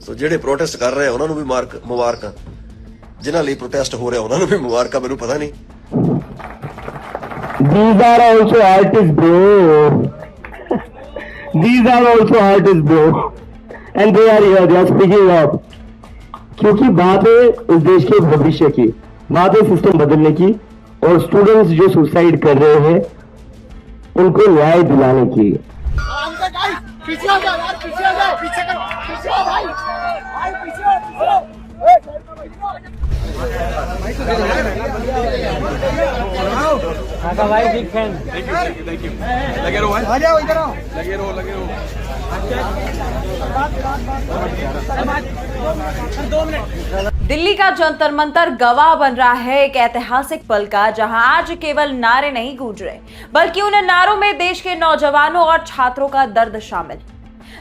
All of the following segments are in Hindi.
ਸੋ ਜਿਹੜੇ ਪ੍ਰੋਟੈਸਟ ਕਰ ਰਹੇ ਉਹਨਾਂ ਨੂੰ ਵੀ ਮੁਬਾਰਕਾਂ, ਜਿਨ੍ਹਾਂ ਲਈ ਪ੍ਰੋਟੈਸਟ ਹੋ ਰਿਹਾ ਉਹਨਾਂ ਨੂੰ ਵੀ ਮੁਬਾਰਕਾਂ। ਮੈਨੂੰ ਪਤਾ ਨਹੀਂ। These are also artists, bro. These are also artists, bro. And they are here. They are speaking up. क्योंकि बात है इस देश के भविष्य की, बात है सिस्टम बदलने की, और स्टूडेंट्स जो सुसाइड कर रहे हैं उनको न्याय दिलाने की। पीछे आ जाओ यार, पीछे आ जाओ, पीछे आओ भाई, भाई पीछे आओ। भाई बिग फैन। Thank you. लगे रहो भाई, आ जाओ इधर आओ, लगे रहो। दिल्ली का जंतर मंतर गवाह बन रहा है एक ऐतिहासिक पल का, जहां आज केवल नारे नहीं गूंज रहे बल्कि उन नारों में देश के नौजवानों और छात्रों का दर्द शामिल।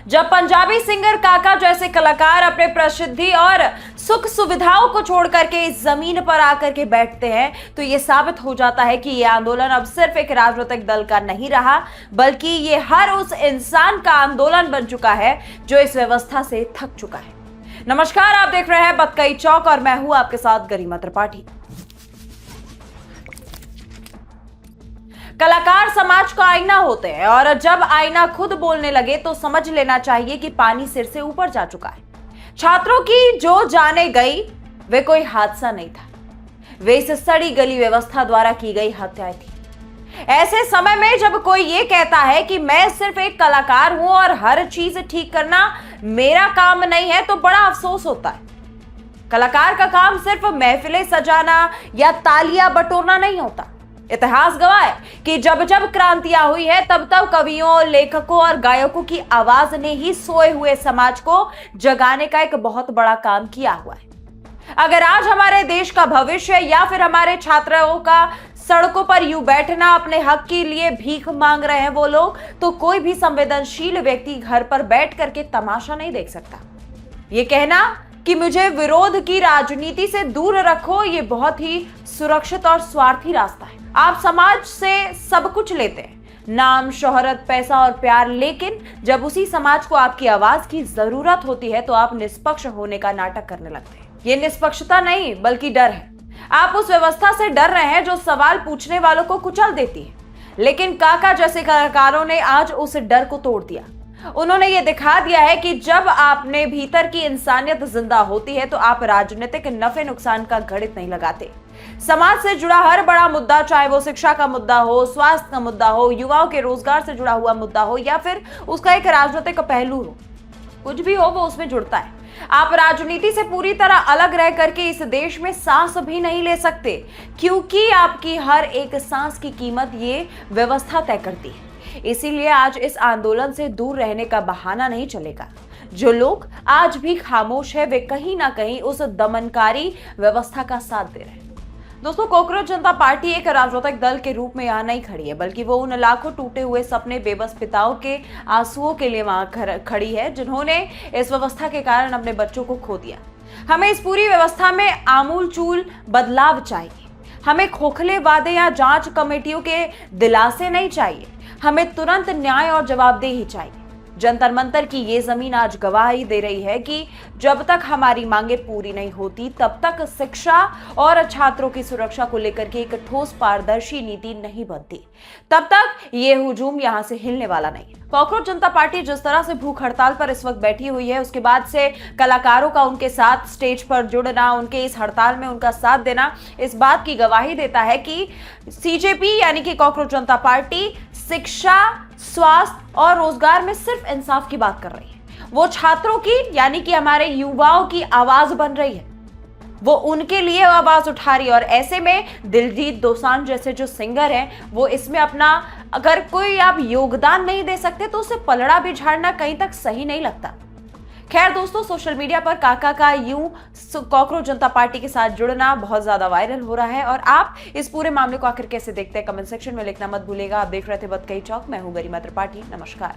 जब पंजाबी सिंगर काका जैसे कलाकार अपने प्रसिद्धि और सुख सुविधाओं को छोड़ करके इस जमीन पर आकर के बैठते हैं, तो ये साबित हो जाता है कि ये आंदोलन अब सिर्फ एक राजनीतिक दल का नहीं रहा, बल्कि ये हर उस इंसान का आंदोलन बन चुका है जो इस व्यवस्था से थक चुका है। नमस्कार, आप देख रहे हैं बतकई चौक और मैं हूं आपके साथ गरिमा त्रिपाठी। कलाकार समाज का आईना होते हैं और जब आईना खुद बोलने लगे तो समझ लेना चाहिए कि पानी सिर से ऊपर जा चुका है। छात्रों की जो जाने गई वे कोई हादसा नहीं था, वे इस सड़ी गली व्यवस्था द्वारा की गई हत्याएं थी। ऐसे समय में जब कोई ये कहता है कि मैं सिर्फ एक कलाकार हूं और हर चीज ठीक करना मेरा काम नहीं है, तो बड़ा अफसोस होता है। कलाकार का काम सिर्फ महफिलें सजाना या तालियां बटोरना नहीं होता। इतिहास गवाह है कि जब जब क्रांतियां हुई है तब तब कवियों, लेखकों और गायकों की आवाज ने ही सोए हुए समाज को जगाने का एक बहुत बड़ा काम किया हुआ है। अगर आज हमारे देश का भविष्य या फिर हमारे छात्रों का सड़कों पर यूं बैठना, अपने हक के लिए भीख मांग रहे हैं वो लोग, तो कोई भी संवेदनशील व्यक्ति घर पर बैठ करके तमाशा नहीं देख सकता। ये कहना कि मुझे विरोध की राजनीति से दूर रखो, ये बहुत ही सुरक्षित और स्वार्थी रास्ता है। आप समाज से सब कुछ लेते हैं, नाम, शोहरत, पैसा और प्यार, लेकिन जब उसी समाज को आपकी आवाज की जरूरत होती है तो आप निष्पक्ष होने का नाटक करने लगते हैं। ये निष्पक्षता नहीं बल्कि डर है। आप उस व्यवस्था से डर रहे हैं जो सवाल पूछने वालों को कुचल देती है। लेकिन काका जैसे कलाकारों ने आज उस डर को तोड़ दिया। उन्होंने ये दिखा दिया है कि जब आपने भीतर की इंसानियत जिंदा होती है तो आप राजनीतिक नफे नुकसान का गणित नहीं लगाते। समाज से जुड़ा हर बड़ा मुद्दा, चाहे वो शिक्षा का मुद्दा हो, स्वास्थ्य का मुद्दा हो, युवाओं के रोजगार से जुड़ा हुआ मुद्दा हो या फिर उसका एक राजनीतिक पहलू हो, कुछ भी हो, वो उसमें जुड़ता है। आप राजनीति से पूरी तरह अलग रह करके इस देश में सांस भी नहीं ले सकते, क्योंकि आपकी हर एक सांस की कीमत ये व्यवस्था तय करती है। इसीलिए आज इस आंदोलन से दूर रहने का बहाना नहीं चलेगा। जो लोग आज भी खामोश है वे कहीं ना कहीं उस दमनकारी व्यवस्था का साथ दे रहे हैं। दोस्तों, कॉकरोच जनता पार्टी एक राजनीतिक दल के रूप में यहाँ नहीं खड़ी है, बल्कि वो उन लाखों टूटे हुए सपने, बेबस पिताओं के आंसुओं के लिए वहां खड़ी है जिन्होंने इस व्यवस्था के कारण अपने बच्चों को खो दिया। हमें इस पूरी व्यवस्था में आमूलचूल बदलाव चाहिए। हमें खोखले वादे या जांच कमेटियों के दिलासे नहीं चाहिए। हमें तुरंत न्याय और जवाबदेही चाहिए। जंतर मंतर की ये जमीन आज गवाही दे रही है कि जब तक हमारी मांगे पूरी नहीं होती तब तक शिक्षा और छात्रों की सुरक्षा को लेकर के एक ठोस पारदर्शी नीति नहीं बनती, तब तक ये हुजूम यहां से हिलने वाला नहीं। कॉकरोच जनता पार्टी जिस तरह से भूख हड़ताल पर इस वक्त बैठी हुई है, उसके बाद से कलाकारों का उनके साथ स्टेज पर जुड़ना, उनके इस हड़ताल में उनका साथ देना, इस बात की गवाही देता है कि सीजेपी यानी कि कॉकरोच जनता पार्टी शिक्षा, स्वास्थ्य और रोजगार में सिर्फ इंसाफ की बात कर रही है। वो छात्रों की यानी कि हमारे युवाओं की आवाज बन रही है, वो उनके लिए आवाज उठा रही है। और ऐसे में दिलजीत दोसांझ जैसे जो सिंगर हैं, वो इसमें अपना अगर कोई आप योगदान नहीं दे सकते तो उसे पलड़ा भी झाड़ना कहीं तक सही नहीं लगता। खैर दोस्तों, सोशल मीडिया पर काका का यूं कॉकरोच जनता पार्टी के साथ जुड़ना बहुत ज्यादा वायरल हो रहा है। और आप इस पूरे मामले को आखिर कैसे देखते हैं, कमेंट सेक्शन में लिखना मत भूलिएगा। आप देख रहे थे बतकई चौक, मैं हूं गरिमा त्रिपाठी। नमस्कार।